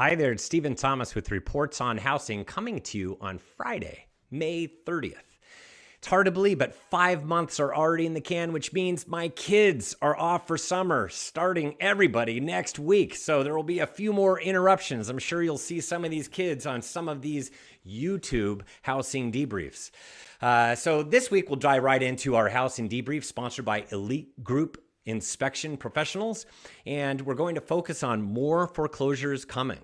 Hi there, it's Stephen Thomas with Reports on Housing coming to you on Friday, May 30th. It's hard to believe, but 5 months are already in the can, which means my kids are off for summer, starting everybody next week. So there will be a few more interruptions. I'm sure you'll see some of these kids on some of these YouTube housing debriefs. So this week we'll dive right into our housing debrief sponsored by Elite Group Inspection Professionals, and we're going to focus on more foreclosures coming.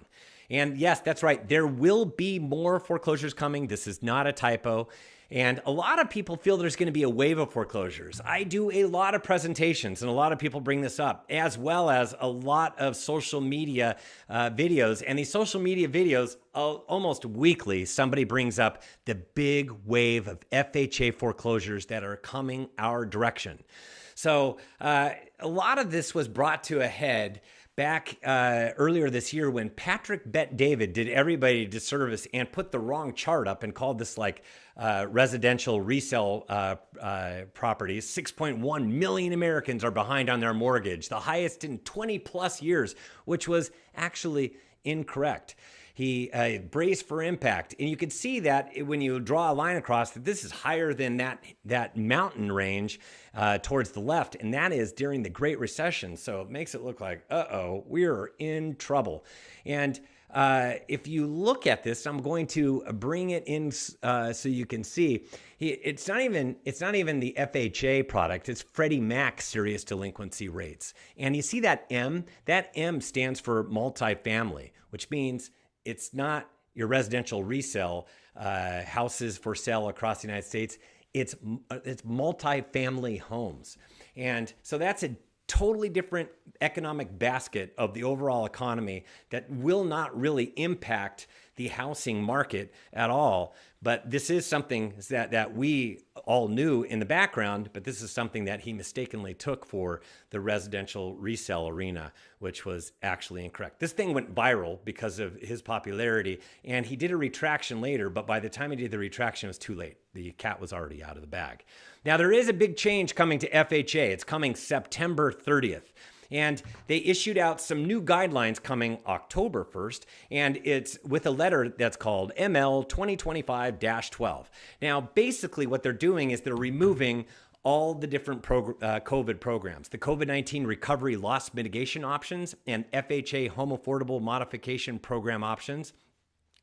And yes, that's right, there will be more foreclosures coming. This is not a typo. And a lot of people feel there's going to be a wave of foreclosures. I do a lot of presentations, and a lot of people bring this up, as well as a lot of social media videos. And these social media videos, almost weekly, somebody brings up the big wave of FHA foreclosures that are coming our direction. So a lot of this was brought to a head back earlier this year when Patrick Bet David did everybody a disservice and put the wrong chart up and called this like residential resale properties. 6.1 million Americans are behind on their mortgage, the highest in 20 plus years, which was actually incorrect. He braced for impact. And you can see that when you draw a line across that this is higher than that mountain range towards the left. And that is during the Great Recession. So it makes it look like, we're in trouble. And if you look at this, I'm going to bring it in so you can see. It's not even the FHA product. It's Freddie Mac serious delinquency rates. And you see that M? That M stands for multifamily, which means it's not your residential resale houses for sale across the United States. It's multifamily homes. And so that's a totally different economic basket of the overall economy that will not really impact the housing market at all. But this is something that we all knew in the background, but this is something that he mistakenly took for the residential resale arena, which was actually incorrect. This thing went viral because of his popularity, and he did a retraction later, but by the time he did the retraction, it was too late. The cat was already out of the bag. Now, there is a big change coming to FHA. It's coming September 30th. And they issued out some new guidelines coming October 1st, and it's with a letter that's called ML 2025-12. Now, basically what they're doing is they're removing all the different COVID programs, the COVID-19 recovery loss mitigation options and FHA home affordable modification program options,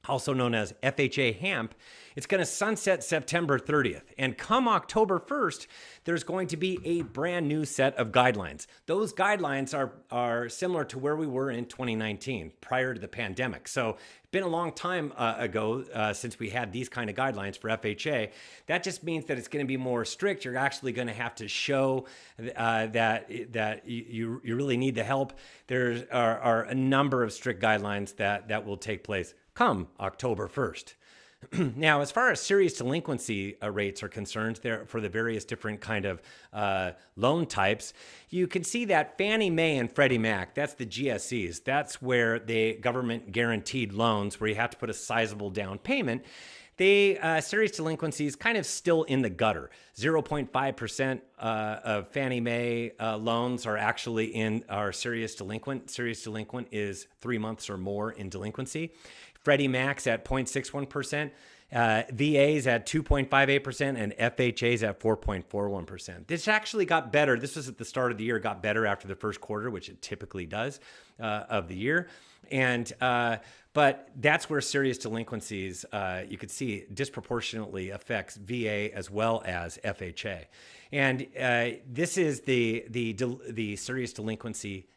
also known as FHA HAMP. It's going to sunset September 30th. And come October 1st, there's going to be a brand new set of guidelines. Those guidelines are similar to where we were in 2019, prior to the pandemic. So it's been a long time ago since we had these kind of guidelines for FHA. That just means that it's going to be more strict. You're actually going to have to show that you really need the help. There are a number of strict guidelines that will take place come October 1st. Now, as far as serious delinquency rates are concerned, there for the various different kind of loan types, you can see that Fannie Mae and Freddie Mac, that's the GSEs. That's where the government guaranteed loans where you have to put a sizable down payment. They serious delinquencies kind of still in the gutter. 0.5% of Fannie Mae loans are actually serious delinquent. Serious delinquent is 3 months or more in delinquency. Freddie Mac's at 0.61%, VA's at 2.58%, and FHA's at 4.41%. This actually got better. This was at the start of the year, got better after the first quarter, which it typically does of the year. And but that's where serious delinquencies, you could see, disproportionately affects VA as well as FHA. And this is the serious delinquency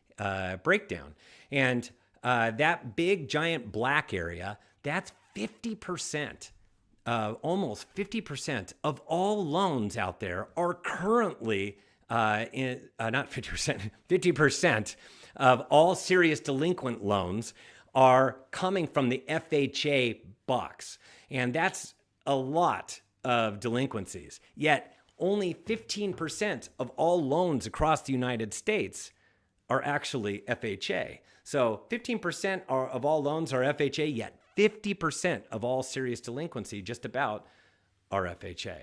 breakdown. And that big giant black area, that's 50%, almost 50% of all loans out there are currently not 50%, 50% of all serious delinquent loans are coming from the FHA box. And that's a lot of delinquencies. Yet only 15% of all loans across the United States are actually FHA. So 15% of all loans are FHA, yet 50% of all serious delinquency just about are FHA.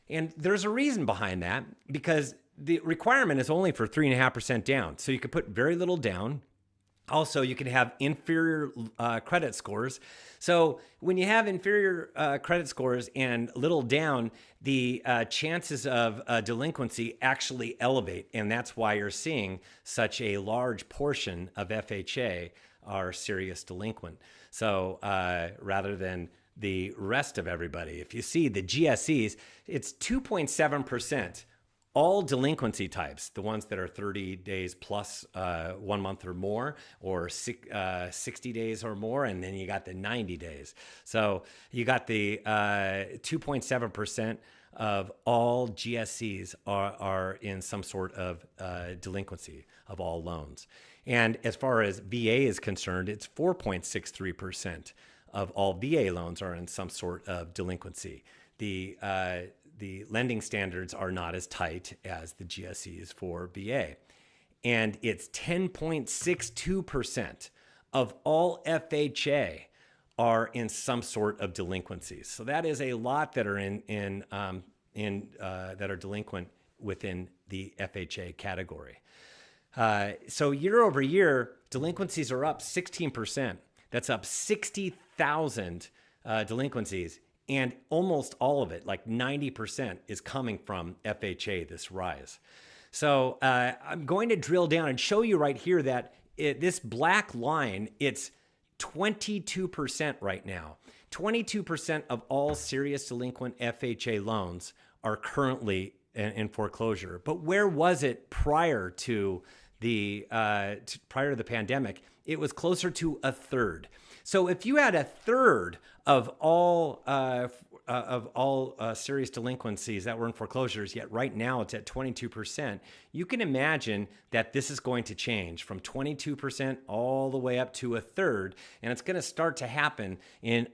And there's a reason behind that, because the requirement is only for 3.5% down. So you could put very little down. Also, you can have inferior credit scores. So when you have inferior credit scores and little down, the chances of delinquency actually elevate. And that's why you're seeing such a large portion of FHA are serious delinquent. So rather than the rest of everybody, if you see the GSEs, it's 2.7%. All delinquency types, the ones that are 30 days plus 1 month or more, or 60 days or more, and then you got the 90 days. So you got the 2.7% of all GSEs are in some sort of delinquency of all loans. And as far as VA is concerned, it's 4.63% of all VA loans are in some sort of delinquency. The lending standards are not as tight as the GSEs for VA. And it's 10.62% of all FHA are in some sort of delinquencies. So that is a lot that are that are delinquent within the FHA category. So year over year, delinquencies are up 16%. That's up 60,000 delinquencies. And almost all of it, like 90%, is coming from FHA, this rise. So I'm going to drill down and show you right here that this black line, it's 22% right now. 22% of all serious delinquent FHA loans are currently in foreclosure. But where was it prior to the pandemic? It was closer to a third. So if you had a third of all serious delinquencies that were in foreclosures, yet right now it's at 22%, you can imagine that this is going to change from 22% all the way up to a third, and it's going to start to happen in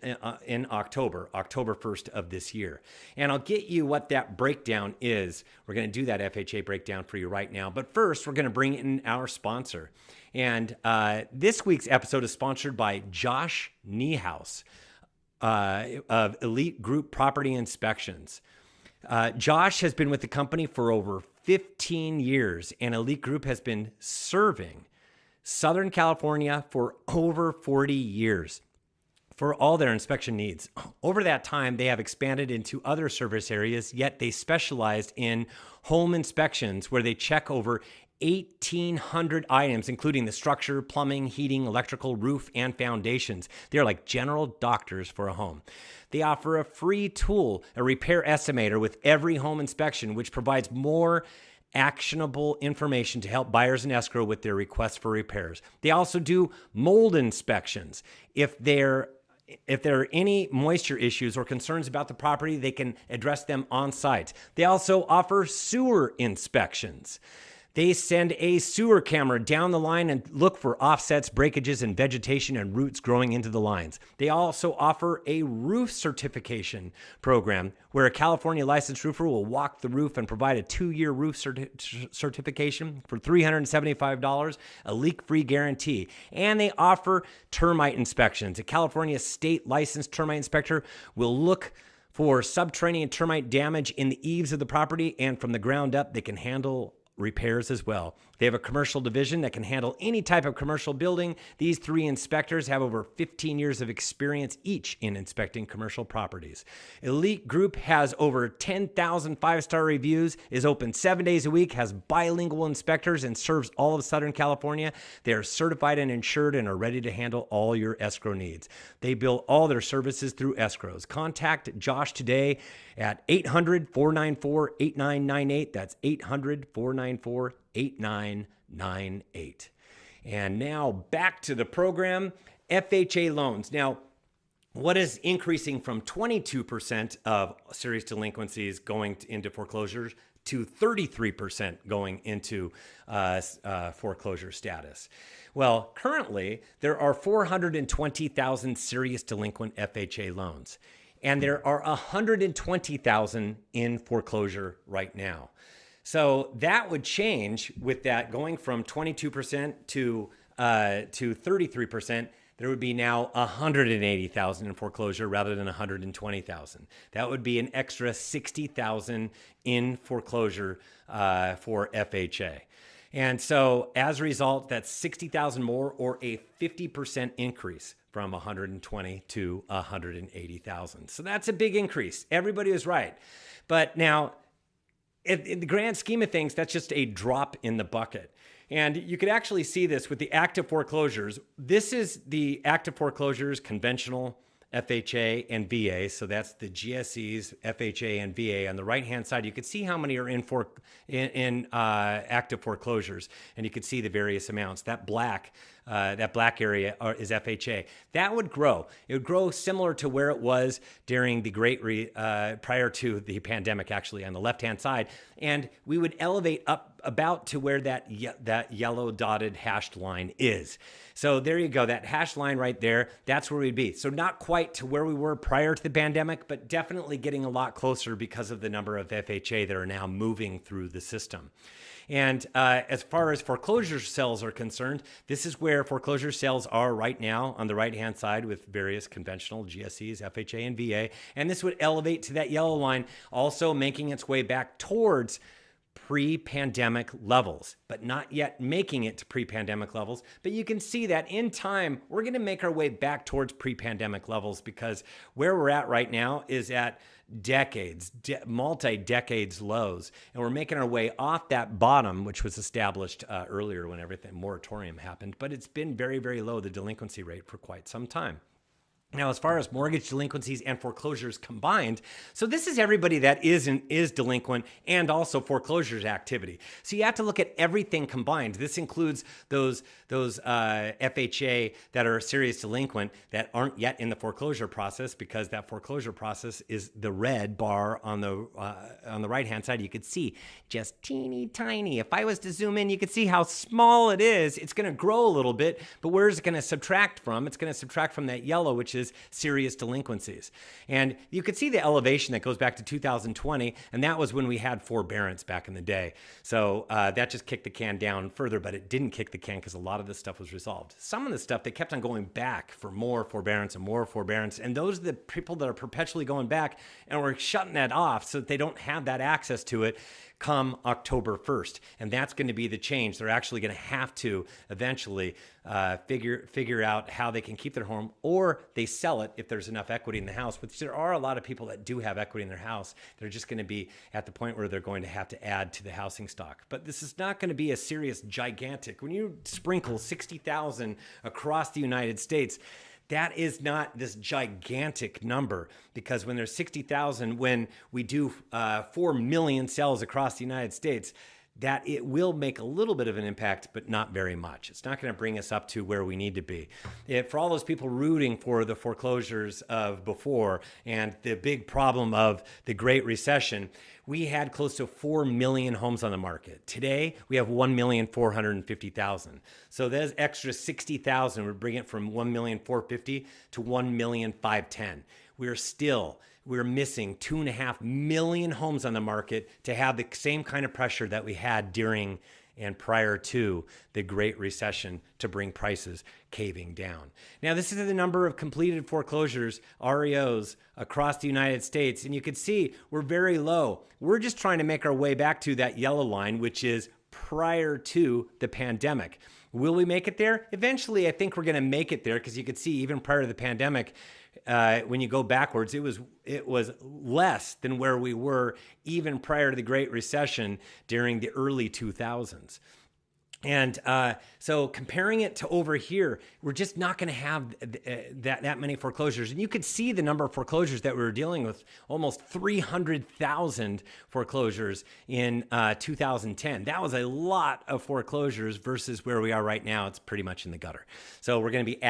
October 1st of this year. And I'll get you what that breakdown is. We're going to do that FHA breakdown for you right now. But first, we're going to bring in our sponsor. And this week's episode is sponsored by Josh Niehaus of Elite Group Property Inspections. Josh has been with the company for over 15 years, and Elite Group has been serving Southern California for over 40 years for all their inspection needs. Over that time, they have expanded into other service areas, yet they specialized in home inspections where they check over 1,800 items, including the structure, plumbing, heating, electrical, roof, and foundations. They're like general doctors for a home. They offer a free tool, a repair estimator, with every home inspection, which provides more actionable information to help buyers in escrow with their requests for repairs. They also do mold inspections. If there are any moisture issues or concerns about the property, they can address them on site. They also offer sewer inspections. They send a sewer camera down the line and look for offsets, breakages, and vegetation and roots growing into the lines. They also offer a roof certification program where a California licensed roofer will walk the roof and provide a 2-year roof certification for $375, a leak-free guarantee. And they offer termite inspections. A California state licensed termite inspector will look for subterranean termite damage in the eaves of the property, and from the ground up, they can handle repairs as well. They have a commercial division that can handle any type of commercial building. These 3 inspectors have over 15 years of experience each in inspecting commercial properties. Elite Group has over 10,000 5-star reviews, is open 7 days a week, has bilingual inspectors, and serves all of Southern California. They are certified and insured and are ready to handle all your escrow needs. They bill all their services through escrows. Contact Josh today at 800-494-8998. That's 800-494-8998. And now back to the program, FHA loans. Now, what is increasing from 22% of serious delinquencies going into foreclosures to 33% going into foreclosure status? Well, currently, there are 420,000 serious delinquent FHA loans, and there are 120,000 in foreclosure right now. So that would change with that going from 22% to 33%. There would be now 180,000 in foreclosure rather than 120,000. That would be an extra 60,000 in foreclosure for FHA. And so as a result, that's 60,000 more, or a 50% increase from 120 to 180,000. So that's a big increase. Everybody was right. But now, in the grand scheme of things, that's just a drop in the bucket. And you could actually see this with the active foreclosures. This is the active foreclosures, conventional, FHA, and VA. So that's the GSEs, FHA, and VA. On the right-hand side, you can see how many are in active foreclosures, and you can see the various amounts. That black area is FHA. That would grow. It would grow similar to where it was during the prior to the pandemic, actually, on the left-hand side, and we would elevate up about to where that yellow dotted hashed line is. So there you go, that hashed line right there, that's where we'd be. So not quite to where we were prior to the pandemic, but definitely getting a lot closer because of the number of FHA that are now moving through the system. And as far as foreclosure sales are concerned, this is where foreclosure sales are right now on the right-hand side with various conventional GSEs, FHA, and VA. And this would elevate to that yellow line, also making its way back towards pre-pandemic levels, but not yet making it to pre-pandemic levels. But you can see that in time, we're going to make our way back towards pre-pandemic levels, because where we're at right now is at multi-decades lows. And we're making our way off that bottom, which was established earlier when everything moratorium happened. But it's been very, very low, the delinquency rate, for quite some time. Now, as far as mortgage delinquencies and foreclosures combined, so this is everybody that is delinquent and also foreclosures activity. So you have to look at everything combined. This includes those FHA that are serious delinquent that aren't yet in the foreclosure process, because that foreclosure process is the red bar on the right-hand side. You could see just teeny tiny. If I was to zoom in, you could see how small it is. It's going to grow a little bit, but where is it going to subtract from? It's going to subtract from that yellow, which is serious delinquencies. And you could see the elevation that goes back to 2020, and that was when we had forbearance back in the day. So that just kicked the can down further, but it didn't kick the can because a lot of this stuff was resolved. Some of the stuff, they kept on going back for more forbearance, and those are the people that are perpetually going back, and we're shutting that off so that they don't have that access to it come October 1st. And that's going to be the change. They're actually going to have to eventually figure out how they can keep their home, or they sell it if there's enough equity in the house, which there are a lot of people that do have equity in their house. They're just going to be at the point where they're going to have to add to the housing stock. But this is not going to be a serious, gigantic, when you sprinkle 60,000 across the United States, that is not this gigantic number, because when there's 60,000, when we do 4 million sales across the United States, that it will make a little bit of an impact, but not very much. It's not going to bring us up to where we need to be. For all those people rooting for the foreclosures of before and the big problem of the Great Recession, we had close to 4 million homes on the market. Today, we have 1,450,000. So there's extra 60,000 would bring it from 1,450,000 to 1,510,000. We're missing 2.5 million homes on the market to have the same kind of pressure that we had during and prior to the Great Recession to bring prices caving down. Now, this is the number of completed foreclosures, REOs, across the United States. And you can see we're very low. We're just trying to make our way back to that yellow line, which is prior to the pandemic. Will we make it there? Eventually, I think we're going to make it there, because you could see even prior to the pandemic, when you go backwards, it was less than where we were even prior to the Great Recession during the early 2000s. And so comparing it to over here, we're just not going to have that many foreclosures. And you could see the number of foreclosures that we were dealing with, almost 300,000 foreclosures in 2010. That was a lot of foreclosures versus where we are right now. It's pretty much in the gutter. So we could be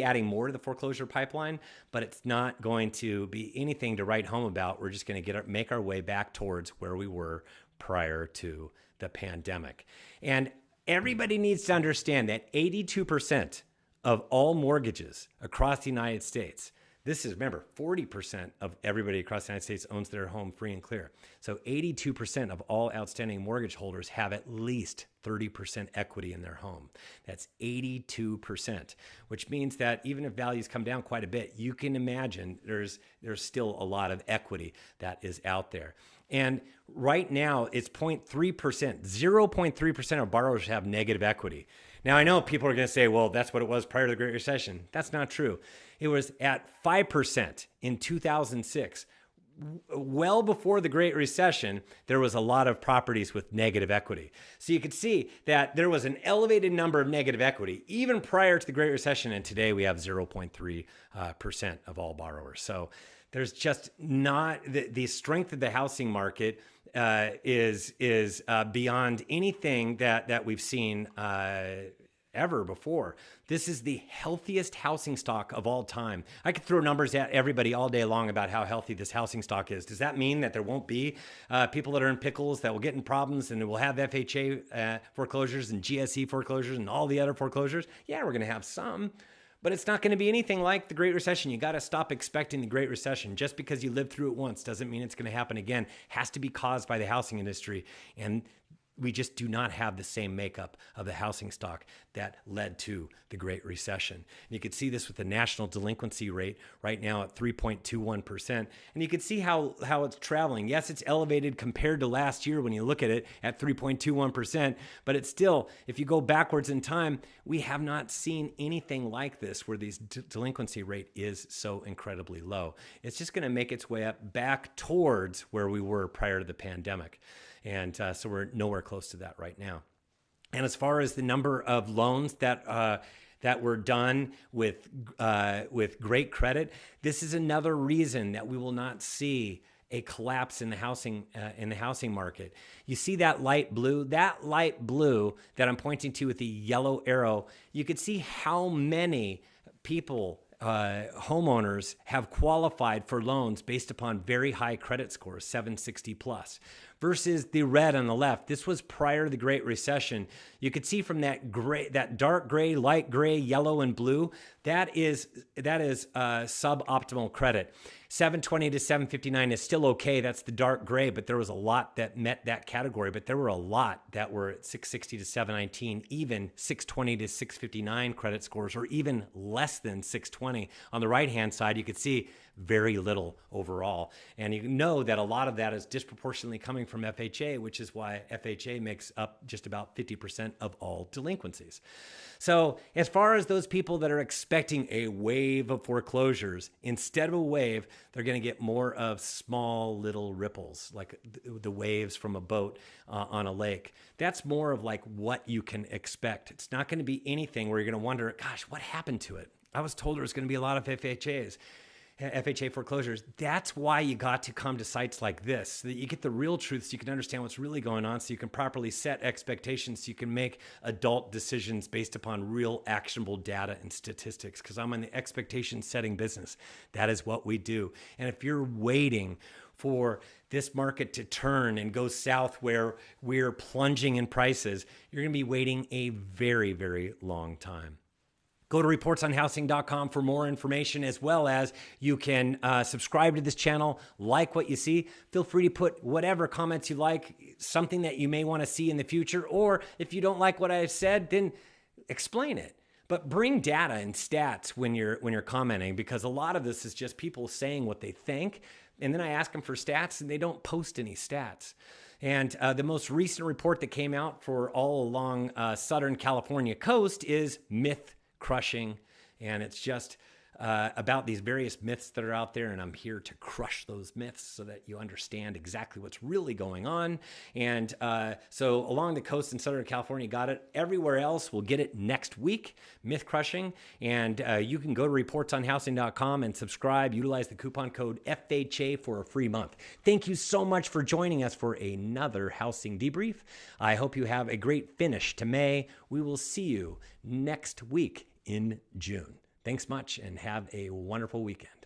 adding more to the foreclosure pipeline, but it's not going to be anything to write home about. We're just going to make our way back towards where we were prior to the pandemic. And everybody needs to understand that 82% of all mortgages across the United States, this is, remember, 40% of everybody across the United States owns their home free and clear. So 82% of all outstanding mortgage holders have at least 30% equity in their home. That's 82%, which means that even if values come down quite a bit, you can imagine there's still a lot of equity that is out there. And right now it's 0.3%. 0.3% of borrowers have negative equity. Now, I know people are going to say, well, that's what it was prior to the Great Recession. That's not true. It was at 5% in 2006. Well before the Great Recession, there was a lot of properties with negative equity. So you could see that there was an elevated number of negative equity even prior to the Great Recession. And today we have 0.3% of all borrowers. So there's just not the strength of the housing market is beyond anything that we've seen ever before. This is the healthiest housing stock of all time. I could throw numbers at everybody all day long about how healthy this housing stock is. Does that mean that there won't be people that are in pickles that will get in problems and we'll have FHA foreclosures and GSE foreclosures and all the other foreclosures? Yeah, we're going to have some. But it's not going to be anything like the Great Recession. You got to stop expecting the Great Recession. Just because you lived through it once doesn't mean it's going to happen again. It has to be caused by the housing industry. And we just do not have the same makeup of the housing stock that led to the Great Recession. And you can see this with the national delinquency rate right now at 3.21%. And you can see how it's traveling. Yes, it's elevated compared to last year when you look at it at 3.21%, but it's still, if you go backwards in time, we have not seen anything like this where this delinquency rate is so incredibly low. It's just going to make its way up back towards where we were prior to the pandemic. And so we're nowhere close to that right now. And as far as the number of loans that were done with great credit, this is another reason that we will not see a collapse in the housing market. You see that light blue? That light blue that I'm pointing to with the yellow arrow, you could see how many people, homeowners, have qualified for loans based upon very high credit scores, 760 plus. Versus the red on the left. This was prior to the Great Recession. You could see from that dark gray, light gray, yellow, and blue, that is suboptimal credit. 720 to 759 is still okay. That's the dark gray, but there was a lot that met that category. But there were a lot that were at 660 to 719, even 620 to 659 credit scores, or even less than 620. On the right-hand side, you could see very little overall. And you know that a lot of that is disproportionately coming from FHA, which is why FHA makes up just about 50% of all delinquencies. So as far as those people that are expecting a wave of foreclosures, instead of a wave, they're going to get more of small little ripples, like the waves from a boat on a lake. That's more of like what you can expect. It's not going to be anything where you're going to wonder, gosh, what happened to it? I was told there was going to be a lot of FHA foreclosures. That's why you got to come to sites like this, so that you get the real truth, so you can understand what's really going on, so you can properly set expectations, so you can make adult decisions based upon real actionable data and statistics, because I'm in the expectation setting business. That is what we do. And if you're waiting for this market to turn and go south where we're plunging in prices, you're going to be waiting a very, very long time. Go to reportsonhousing.com for more information, as well as you can subscribe to this channel, like what you see. Feel free to put whatever comments you like, something that you may want to see in the future, or if you don't like what I've said, then explain it. But bring data and stats when you're commenting, because a lot of this is just people saying what they think, and then I ask them for stats, and they don't post any stats. And the most recent report that came out for all along Southern California coast is myth crushing, and it's just about these various myths that are out there, and I'm here to crush those myths so that you understand exactly what's really going on. And so along the coast in Southern California, got it. Everywhere else, we'll get it next week, myth crushing. And you can go to reportsonhousing.com and subscribe. Utilize the coupon code FHA for a free month. Thank you so much for joining us for another housing debrief. I hope you have a great finish to May. We will see you next week in June. Thanks much, and have a wonderful weekend.